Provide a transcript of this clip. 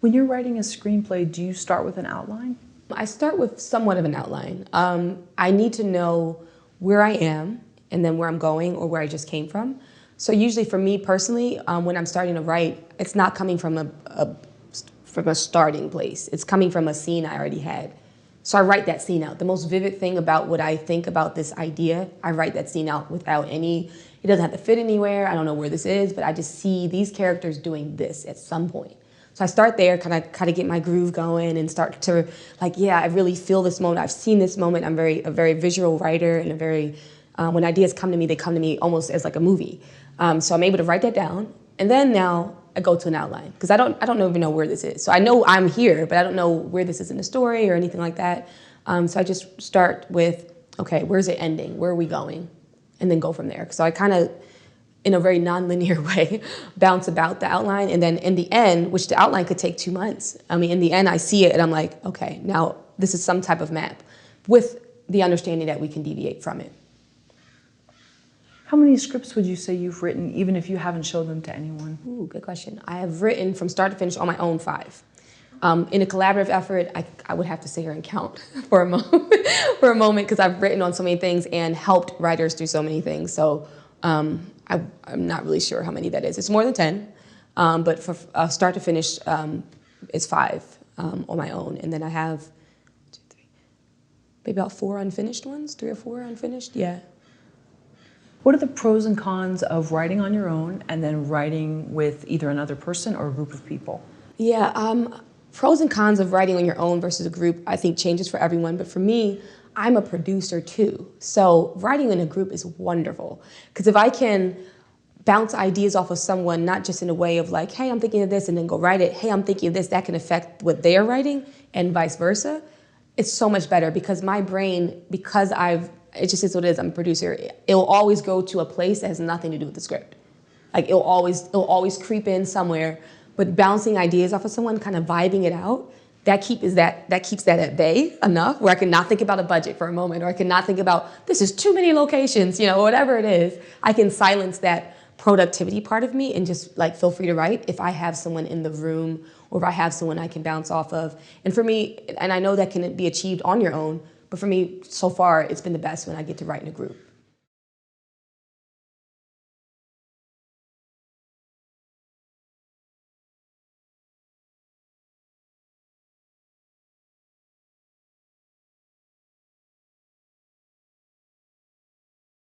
When you're writing a screenplay, do you start with an outline? I start with somewhat of an outline. I need to know where I am and then where I'm going or where I just came from. So usually for me personally, when I'm starting to write, it's not coming from a starting place. It's coming from a scene I already had. So I write that scene out. The most vivid thing about what I think about this idea, I write that scene out without any, it doesn't have to fit anywhere. I don't know where this is, but I just see these characters doing this at some point. So I start there, kind of get my groove going and start to like, yeah, I really feel this moment. I've seen this moment. I'm a very visual writer and when ideas come to me, they come to me almost as like a movie. So I'm able to write that down. And then now I go to an outline because I don't even know where this is. So I know I'm here, but I don't know where this is in the story or anything like that. So I just start with, okay, where's it ending? Where are we going? And then go from there. So I kind of, in a very non-linear way, bounce about the outline. And then in the end, which the outline could take 2 months. I mean, in the end, I see it and I'm like, okay, now this is some type of map with the understanding that we can deviate from it. How many scripts would you say you've written, even if you haven't showed them to anyone? Ooh, good question. I have written from start to finish on my own 5. In a collaborative effort, I would have to sit here and count for a moment, because I've written on so many things and helped writers do so many things. So I'm not really sure how many that is. It's more than 10, but for start to finish, it's 5 on my own. And then I have 2, 3, maybe about 4 unfinished ones, 3 or 4 unfinished, yeah. What are the pros and cons of writing on your own and then writing with either another person or a group of people? Yeah, pros and cons of writing on your own versus a group, I think changes for everyone. But for me, I'm a producer too. So writing in a group is wonderful. Because if I can bounce ideas off of someone, not just in a way of like, hey, I'm thinking of this, and then go write it. Hey, I'm thinking of this, that can affect what they're writing, and vice versa. It's so much better because my brain, it just is what it is, I'm a producer, it'll always go to a place that has nothing to do with the script. Like it'll always creep in somewhere, but bouncing ideas off of someone, kind of vibing it out, that keeps that at bay enough where I can not think about a budget for a moment, or I can not think about, this is too many locations, you know, whatever it is. I can silence that productivity part of me and just like feel free to write if I have someone in the room or if I have someone I can bounce off of. And for me, and I know that can be achieved on your own, but for me, so far, it's been the best when I get to write in a group.